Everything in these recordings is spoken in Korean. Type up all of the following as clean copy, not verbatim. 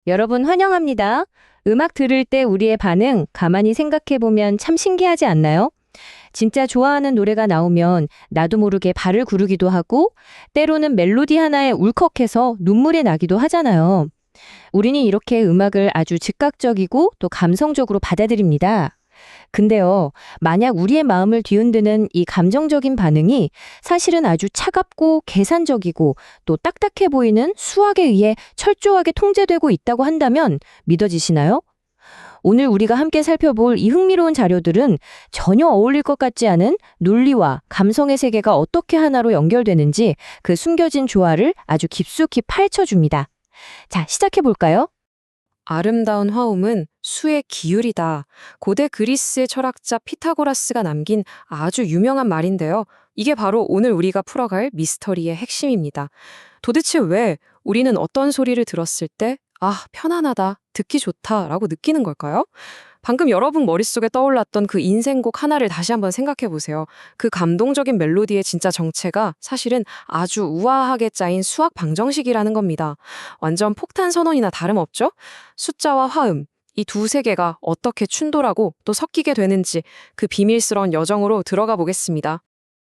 여러분 환영합니다. 음악 들을 때 우리의 반응 가만히 생각해보면 참 신기하지 않나요? 진짜 좋아하는 노래가 나오면 나도 모르게 발을 구르기도 하고 때로는 멜로디 하나에 울컥해서 눈물이 나기도 하잖아요. 우리는 이렇게 음악을 아주 즉각적이고 또 감성적으로 받아들입니다. 근데요, 만약 우리의 마음을 뒤흔드는 이 감정적인 반응이 사실은 아주 차갑고 계산적이고 또 딱딱해 보이는 수학에 의해 철저하게 통제되고 있다고 한다면 믿어지시나요? 오늘 우리가 함께 살펴볼 이 흥미로운 자료들은 전혀 어울릴 것 같지 않은 논리와 감성의 세계가 어떻게 하나로 연결되는지 그 숨겨진 조화를 아주 깊숙이 파헤쳐 줍니다. 자, 시작해 볼까요? 아름다운 화음은 수의 기울이다. 고대 그리스의 철학자 피타고라스가 남긴 아주 유명한 말인데요. 이게 바로 오늘 우리가 풀어갈 미스터리의 핵심입니다. 도대체 왜 우리는 어떤 소리를 들었을 때 편안하다, 듣기 좋다라고 느끼는 걸까요? 방금 여러분 머릿속에 떠올랐던 그 인생곡 하나를 다시 한번 생각해 보세요. 그 감동적인 멜로디의 진짜 정체가 사실은 아주 우아하게 짜인 수학 방정식이라는 겁니다. 완전 폭탄 선언이나 다름없죠? 숫자와 화음, 이 두 세계가 어떻게 충돌하고 또 섞이게 되는지 그 비밀스러운 여정으로 들어가 보겠습니다.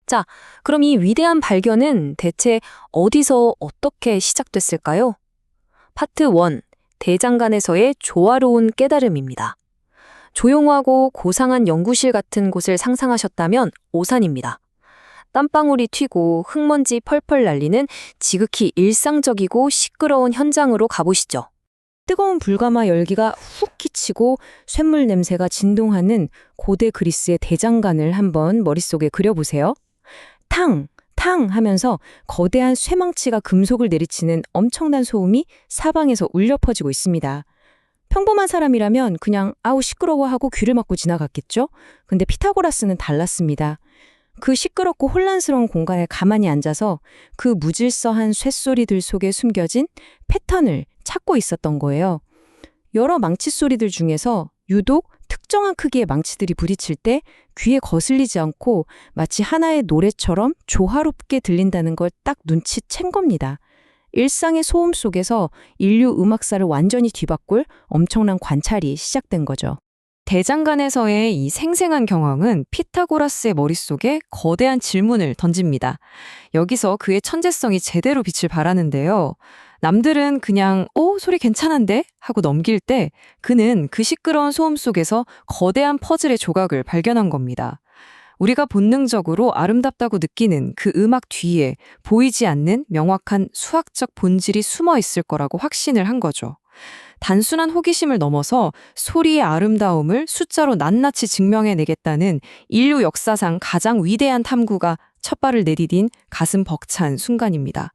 자, 그럼 이 위대한 발견은 대체 어디서 어떻게 시작됐을까요? 파트 1. 대장간에서의 조화로운 깨달음입니다. 조용하고 고상한 연구실 같은 곳을 상상하셨다면 오산입니다. 땀방울이 튀고 흙먼지 펄펄 날리는 지극히 일상적이고 시끄러운 현장으로 가보시죠. 뜨거운 불가마 열기가 훅 끼치고 쇳물 냄새가 진동하는 고대 그리스의 대장간을 한번 머릿속에 그려보세요. 탕! 탕! 하면서 거대한 쇠망치가 금속을 내리치는 엄청난 소음이 사방에서 울려 퍼지고 있습니다. 평범한 사람이라면 그냥 아우 시끄러워 하고 귀를 막고 지나갔겠죠? 근데 피타고라스는 달랐습니다. 그 시끄럽고 혼란스러운 공간에 가만히 앉아서 그 무질서한 쇳소리들 속에 숨겨진 패턴을 찾고 있었던 거예요. 여러 망치 소리들 중에서 유독 특정한 크기의 망치들이 부딪힐 때 귀에 거슬리지 않고 마치 하나의 노래처럼 조화롭게 들린다는 걸 딱 눈치챈 겁니다. 일상의 소음 속에서 인류 음악사를 완전히 뒤바꿀 엄청난 관찰이 시작된 거죠. 대장간에서의 이 생생한 경험은 피타고라스의 머릿속에 거대한 질문을 던집니다. 여기서 그의 천재성이 제대로 빛을 발하는데요. 남들은 그냥 소리 괜찮은데? 하고 넘길 때 그는 그 시끄러운 소음 속에서 거대한 퍼즐의 조각을 발견한 겁니다. 우리가 본능적으로 아름답다고 느끼는 그 음악 뒤에 보이지 않는 명확한 수학적 본질이 숨어 있을 거라고 확신을 한 거죠. 단순한 호기심을 넘어서 소리의 아름다움을 숫자로 낱낱이 증명해내겠다는 인류 역사상 가장 위대한 탐구가 첫 발을 내디딘 가슴 벅찬 순간입니다.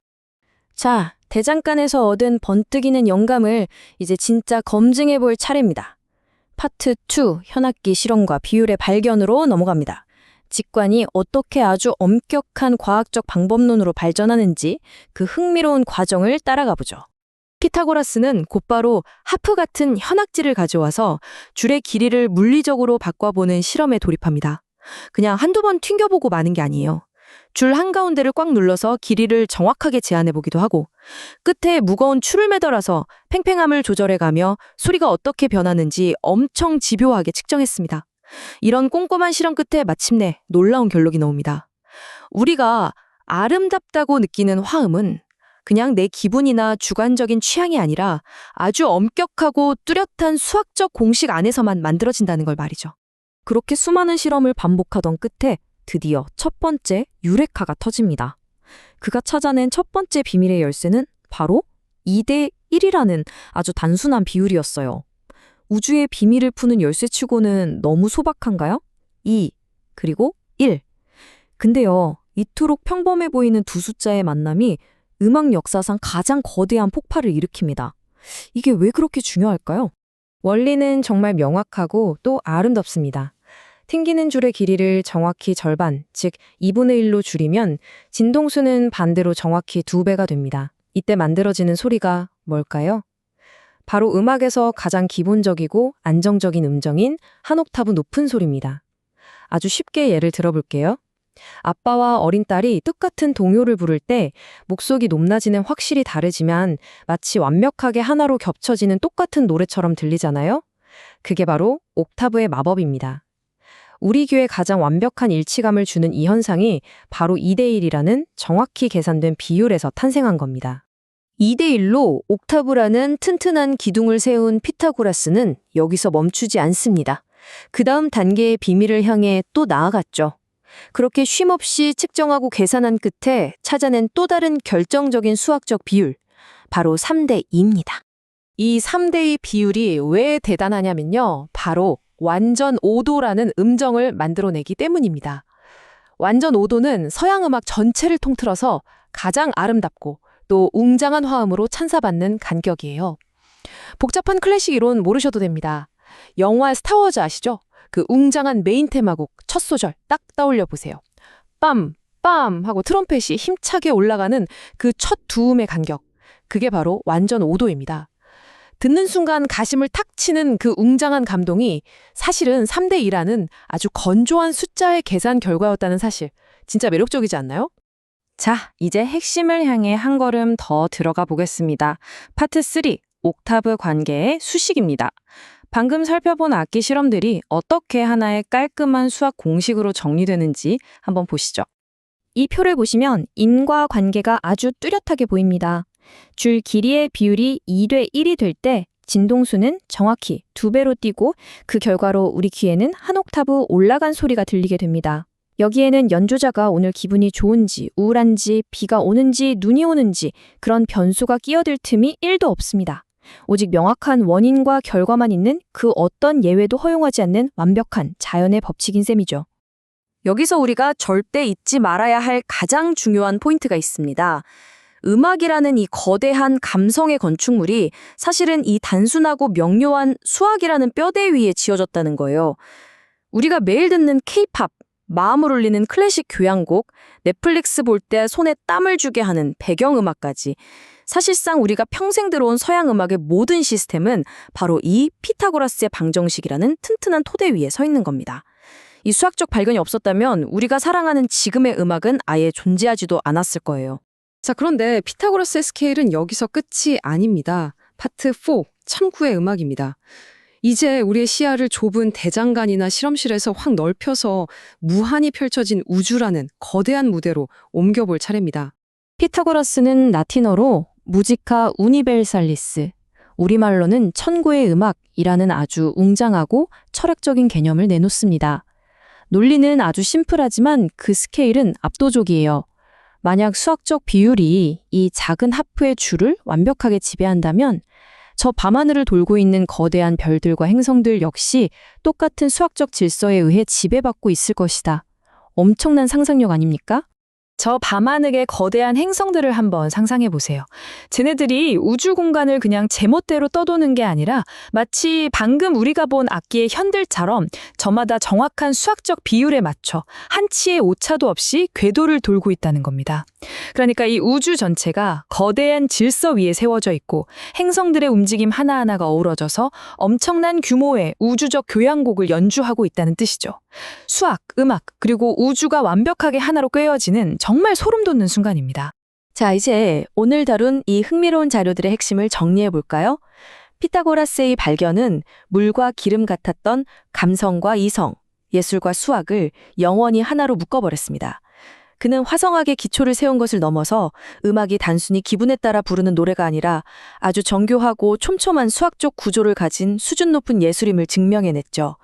자, 대장간에서 얻은 번뜩이는 영감을 이제 진짜 검증해볼 차례입니다. 파트 2. 현악기 실험과 비율의 발견으로 넘어갑니다. 직관이 어떻게 아주 엄격한 과학적 방법론으로 발전하는지 그 흥미로운 과정을 따라가 보죠. 피타고라스는 곧바로 하프 같은 현악지를 가져와서 줄의 길이를 물리적으로 바꿔보는 실험에 돌입합니다. 그냥 한두 번 튕겨보고 마는 게 아니에요. 줄 한가운데를 꽉 눌러서 길이를 정확하게 제한해보기도 하고 끝에 무거운 추를 매달아서 팽팽함을 조절해가며 소리가 어떻게 변하는지 엄청 집요하게 측정했습니다. 이런 꼼꼼한 실험 끝에 마침내 놀라운 결론이 나옵니다. 우리가 아름답다고 느끼는 화음은 그냥 내 기분이나 주관적인 취향이 아니라 아주 엄격하고 뚜렷한 수학적 공식 안에서만 만들어진다는 걸 말이죠. 그렇게 수많은 실험을 반복하던 끝에 드디어 첫 번째 유레카가 터집니다. 그가 찾아낸 첫 번째 비밀의 열쇠는 바로 2대 1이라는 아주 단순한 비율이었어요. 우주의 비밀을 푸는 열쇠치고는 너무 소박한가요? 2, 그리고 1. 근데요, 이토록 평범해 보이는 두 숫자의 만남이 음악 역사상 가장 거대한 폭발을 일으킵니다. 이게 왜 그렇게 중요할까요? 원리는 정말 명확하고 또 아름답습니다. 튕기는 줄의 길이를 정확히 절반, 즉 2분의 1로 줄이면 진동수는 반대로 정확히 2배가 됩니다. 이때 만들어지는 소리가 뭘까요? 바로 음악에서 가장 기본적이고 안정적인 음정인 한 옥타브 높은 소리입니다. 아주 쉽게 예를 들어볼게요. 아빠와 어린 딸이 뜻같은 동요를 부를 때 목소리 높낮이는 확실히 다르지만 마치 완벽하게 하나로 겹쳐지는 똑같은 노래처럼 들리잖아요? 그게 바로 옥타브의 마법입니다. 우리 귀에 가장 완벽한 일치감을 주는 이 현상이 바로 2대1이라는 정확히 계산된 비율에서 탄생한 겁니다. 2대1로 옥타브라는 튼튼한 기둥을 세운 피타고라스는 여기서 멈추지 않습니다. 그 다음 단계의 비밀을 향해 또 나아갔죠. 그렇게 쉼없이 측정하고 계산한 끝에 찾아낸 또 다른 결정적인 수학적 비율, 바로 3대2입니다. 이 3대2 비율이 왜 대단하냐면요. 바로 완전 5도라는 음정을 만들어내기 때문입니다. 완전 5도는 서양 음악 전체를 통틀어서 가장 아름답고 또 웅장한 화음으로 찬사받는 간격이에요. 복잡한 클래식 이론 모르셔도 됩니다. 영화 스타워즈 아시죠? 그 웅장한 메인 테마곡 첫 소절 딱 떠올려 보세요. 빰, 빰 하고 트럼펫이 힘차게 올라가는 그 첫 두 음의 간격. 그게 바로 완전 5도입니다. 듣는 순간 가심을 탁 치는 그 웅장한 감동이 사실은 3대2라는 아주 건조한 숫자의 계산 결과였다는 사실. 진짜 매력적이지 않나요? 자, 이제 핵심을 향해 한 걸음 더 들어가 보겠습니다. 파트 3, 옥타브 관계의 수식입니다. 방금 살펴본 악기 실험들이 어떻게 하나의 깔끔한 수학 공식으로 정리되는지 한번 보시죠. 이 표를 보시면 인과 관계가 아주 뚜렷하게 보입니다. 줄 길이의 비율이 2대 1이 될 때 진동수는 정확히 2배로 뛰고 그 결과로 우리 귀에는 한 옥타브 올라간 소리가 들리게 됩니다. 여기에는 연주자가 오늘 기분이 좋은지 우울한지 비가 오는지 눈이 오는지 그런 변수가 끼어들 틈이 1도 없습니다. 오직 명확한 원인과 결과만 있는 그 어떤 예외도 허용하지 않는 완벽한 자연의 법칙인 셈이죠. 여기서 우리가 절대 잊지 말아야 할 가장 중요한 포인트가 있습니다. 음악이라는 이 거대한 감성의 건축물이 사실은 이 단순하고 명료한 수학이라는 뼈대 위에 지어졌다는 거예요. 우리가 매일 듣는 K-팝, 마음을 울리는 클래식 교향곡, 넷플릭스 볼 때 손에 땀을 주게 하는 배경음악까지 사실상 우리가 평생 들어온 서양 음악의 모든 시스템은 바로 이 피타고라스의 방정식이라는 튼튼한 토대 위에 서 있는 겁니다. 이 수학적 발견이 없었다면 우리가 사랑하는 지금의 음악은 아예 존재하지도 않았을 거예요. 자, 그런데 피타고라스의 스케일은 여기서 끝이 아닙니다. 파트 4, 참구의 음악입니다. 이제 우리의 시야를 좁은 대장간이나 실험실에서 확 넓혀서 무한히 펼쳐진 우주라는 거대한 무대로 옮겨볼 차례입니다. 피타고라스는 라틴어로 무지카 우니벨살리스, 우리말로는 천고의 음악이라는 아주 웅장하고 철학적인 개념을 내놓습니다. 논리는 아주 심플하지만 그 스케일은 압도적이에요. 만약 수학적 비율이 이 작은 하프의 줄을 완벽하게 지배한다면 저 밤하늘을 돌고 있는 거대한 별들과 행성들 역시 똑같은 수학적 질서에 의해 지배받고 있을 것이다. 엄청난 상상력 아닙니까? 저 밤하늘의 거대한 행성들을 한번 상상해 보세요. 쟤네들이 우주 공간을 그냥 제멋대로 떠도는 게 아니라 마치 방금 우리가 본 악기의 현들처럼 저마다 정확한 수학적 비율에 맞춰 한치의 오차도 없이 궤도를 돌고 있다는 겁니다. 그러니까 이 우주 전체가 거대한 질서 위에 세워져 있고 행성들의 움직임 하나하나가 어우러져서 엄청난 규모의 우주적 교향곡을 연주하고 있다는 뜻이죠. 수학, 음악, 그리고 우주가 완벽하게 하나로 꿰어지는 정말 소름 돋는 순간입니다. 자, 이제 오늘 다룬 이 흥미로운 자료들의 핵심을 정리해 볼까요? 피타고라스의 발견은 물과 기름 같았던 감성과 이성, 예술과 수학을 영원히 하나로 묶어버렸습니다. 그는 화성학의 기초를 세운 것을 넘어서 음악이 단순히 기분에 따라 부르는 노래가 아니라 아주 정교하고 촘촘한 수학적 구조를 가진 수준 높은 예술임을 증명해냈죠.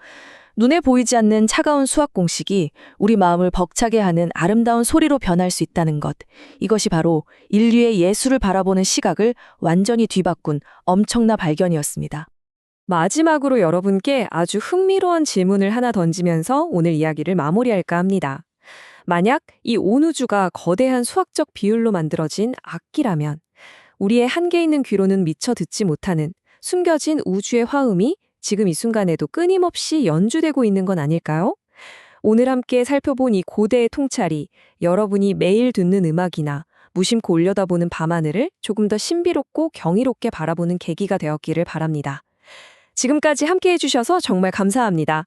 눈에 보이지 않는 차가운 수학 공식이 우리 마음을 벅차게 하는 아름다운 소리로 변할 수 있다는 것. 이것이 바로 인류의 예술을 바라보는 시각을 완전히 뒤바꾼 엄청난 발견이었습니다. 마지막으로 여러분께 아주 흥미로운 질문을 하나 던지면서 오늘 이야기를 마무리할까 합니다. 만약 이 온 우주가 거대한 수학적 비율로 만들어진 악기라면 우리의 한계 있는 귀로는 미처 듣지 못하는 숨겨진 우주의 화음이 지금 이 순간에도 끊임없이 연주되고 있는 건 아닐까요? 오늘 함께 살펴본 이 고대의 통찰이 여러분이 매일 듣는 음악이나 무심코 올려다보는 밤하늘을 조금 더 신비롭고 경이롭게 바라보는 계기가 되었기를 바랍니다. 지금까지 함께해 주셔서 정말 감사합니다.